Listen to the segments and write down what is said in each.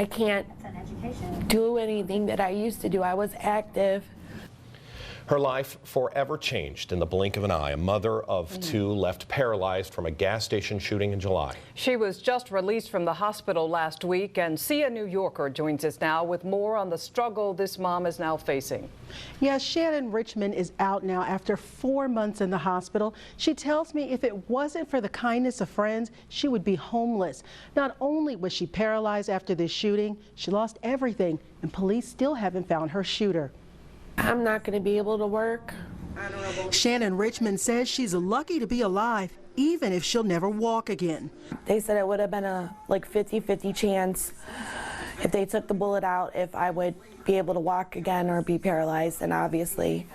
I can't do anything that I used to do. I was active. Her life forever changed in the blink of an eye. A mother of two left paralyzed from a gas station shooting in July. She was just released from the hospital last week, and Sia Nyorkor joins us now with more on the struggle this mom is now facing. Yes, Shannon Richmond is out now after 4 months in the hospital. She tells me if it wasn't for the kindness of friends, she would be homeless. Not only was she paralyzed after this shooting, she lost everything, and police still haven't found her shooter. I'm not going to be able to work. Shannon Richmond says she's lucky to be alive, even if she'll never walk again. They said it would have been a 50-50 chance if they took the bullet out if I would be able to walk again or be paralyzed, and obviously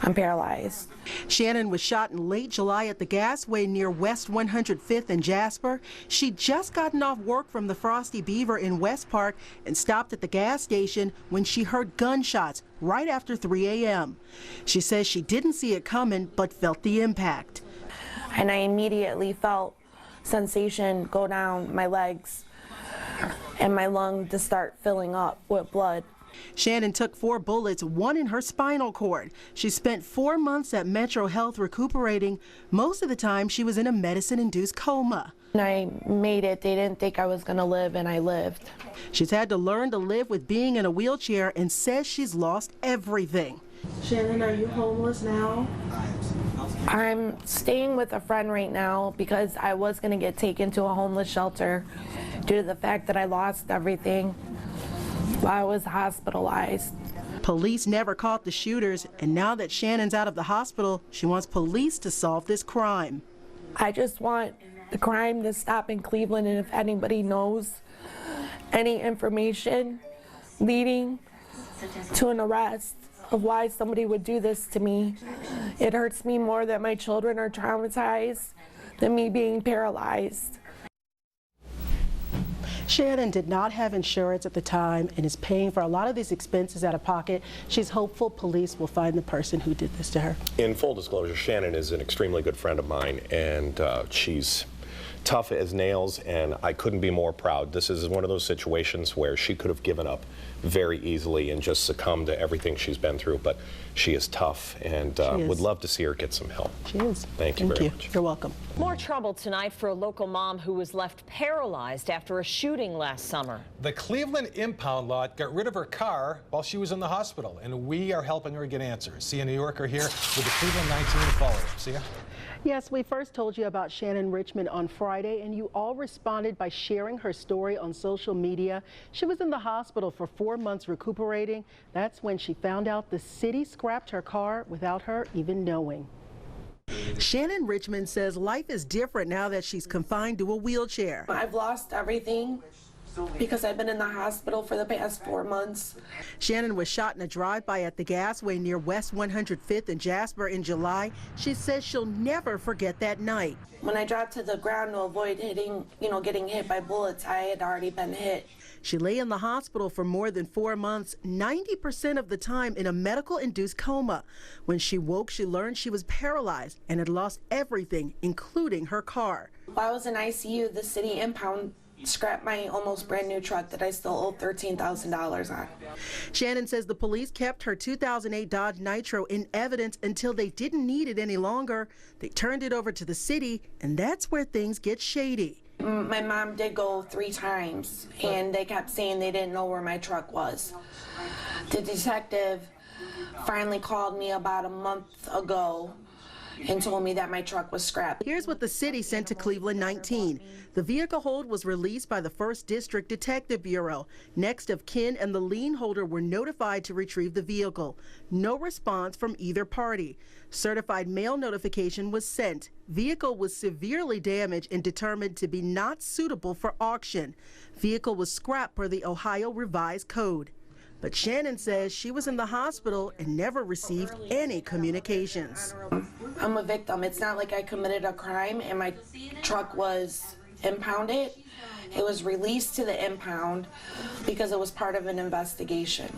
I'm paralyzed. Shannon was shot in late July at the gasway near West 105th and Jasper. She'd just gotten off work from the Frosty Beaver in West Park and stopped at the gas station when she heard gunshots right after 3 a.m. She says she didn't see it coming but felt the impact. And I immediately felt sensation go down my legs and my lung to start filling up with blood. Shannon took 4 bullets, 1 in her spinal cord. She spent 4 months at Metro Health recuperating. Most of the time, she was in a medicine-induced coma. When I made it, they didn't think I was going to live, and I lived. She's had to learn to live with being in a wheelchair and says she's lost everything. Shannon, are you homeless now? I'm staying with a friend right now because I was going to get taken to a homeless shelter due to the fact that I lost everything while I was hospitalized. Police never caught the shooters, and now that Shannon's out of the hospital, she wants police to solve this crime. I just want the crime to stop in Cleveland, and if anybody knows any information leading to an arrest of why somebody would do this to me, it hurts me more that my children are traumatized than me being paralyzed. Shannon did not have insurance at the time and is paying for a lot of these expenses out of pocket. She's hopeful police will find the person who did this to her. In full disclosure, Shannon is an extremely good friend of mine, and she's tough as nails, and I couldn't be more proud. This is one of those situations where she could have given up very easily and just succumbed to everything she's been through, but she is tough, and would love to see her get some help. She is. Thank you very much. You're welcome. More trouble tonight for a local mom who was left paralyzed after a shooting last summer. The Cleveland impound lot got rid of her car while she was in the hospital, and we are helping her get answers. Sia Nyorkor here with the Cleveland 19 follow-up. Sia? Yes, we first told you about Shannon Richmond on Friday, and you all responded by sharing her story on social media. She was in the hospital for 4 months recuperating. That's when she found out the city scrapped her car without her even knowing. Shannon Richmond says life is different now that she's confined to a wheelchair. I've lost everything because I've been in the hospital for the past 4 months. Shannon was shot in a drive-by at the gasway near West 105th and Jasper in July. She says she'll never forget that night. When I dropped to the ground to avoid getting hit by bullets, I had already been hit. She lay in the hospital for more than 4 months, 90% of the time in a medical-induced coma. When she woke, she learned she was paralyzed and had lost everything, including her car. While I was in ICU, the city impound scrapped my almost brand new truck that I still owe $13,000 on. Shannon says the police kept her 2008 Dodge Nitro in evidence until they didn't need it any longer. They turned it over to the city, and that's where things get shady. My mom did go 3 times, and they kept saying they didn't know where my truck was. The detective finally called me about a month ago and told me that my truck was scrapped. Here's what the city sent to Cleveland 19. The vehicle hold was released by the 1st District Detective Bureau. Next of kin and the lien holder were notified to retrieve the vehicle. No response from either party. Certified mail notification was sent. Vehicle was severely damaged and determined to be not suitable for auction. Vehicle was scrapped per the Ohio Revised Code. But Shannon says she was in the hospital and never received any communications. I'm a victim. It's not like I committed a crime and my truck was impounded. It was released to the impound because it was part of an investigation.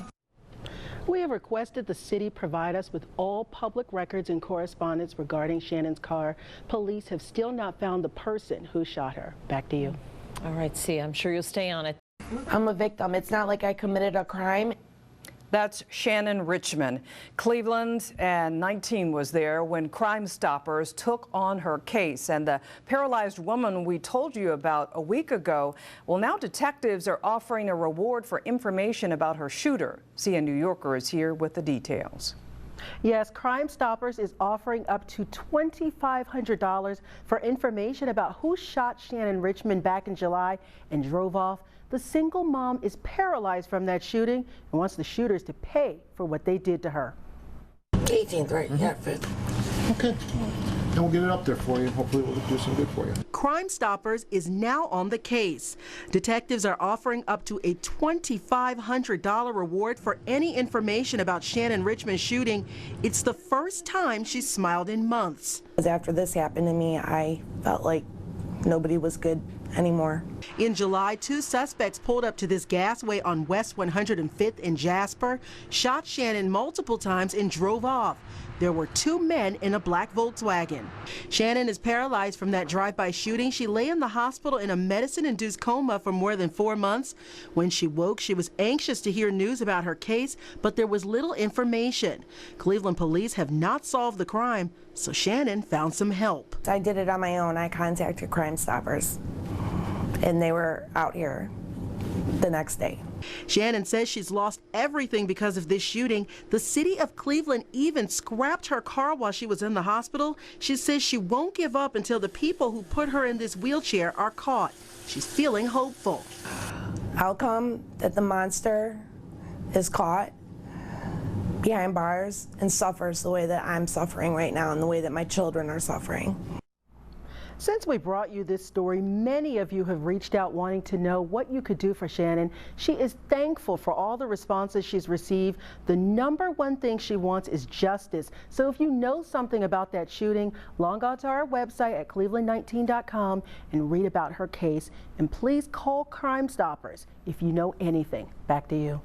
We have requested the city provide us with all public records and correspondence regarding Shannon's car. Police have still not found the person who shot her. Back to you. All right, Sia, I'm sure you'll stay on it. I'm a victim. It's not like I committed a crime. That's Shannon Richmond. Cleveland and 19 was there when Crime Stoppers took on her case. And the paralyzed woman we told you about a week ago, well, now detectives are offering a reward for information about her shooter. Sia Nyorkor is here with the details. Yes, Crime Stoppers is offering up to $2,500 for information about who shot Shannon Richmond back in July and drove off. The single mom is paralyzed from that shooting and wants the shooters to pay for what they did to her. 18th, right? Yeah, 5th. Okay. And we'll get it up there for you. Hopefully we'll do some good for you. Crime Stoppers is now on the case. Detectives are offering up to a $2,500 reward for any information about Shannon Richmond's shooting. It's the first time she's smiled in months. After this happened to me, I felt like nobody was good anymore. In July, 2 suspects pulled up to this gasway on West 105th in Jasper, shot Shannon multiple times and drove off. There were 2 men in a black Volkswagen. Shannon is paralyzed from that drive-by shooting. She lay in the hospital in a medicine-induced coma for more than 4 months. When she woke, she was anxious to hear news about her case, but there was little information. Cleveland police have not solved the crime, so Shannon found some help. I did it on my own. I contacted Crime Stoppers, and they were out here the next day. Shannon says she's lost everything because of this shooting. The city of Cleveland even scrapped her car while she was in the hospital. She says she won't give up until the people who put her in this wheelchair are caught. She's feeling hopeful. Outcome that the monster is caught behind bars and suffers the way that I'm suffering right now and the way that my children are suffering. Since we brought you this story, many of you have reached out wanting to know what you could do for Shannon. She is thankful for all the responses she's received. The #1 thing she wants is justice. So if you know something about that shooting, log on to our website at cleveland19.com and read about her case. And please call Crime Stoppers if you know anything. Back to you.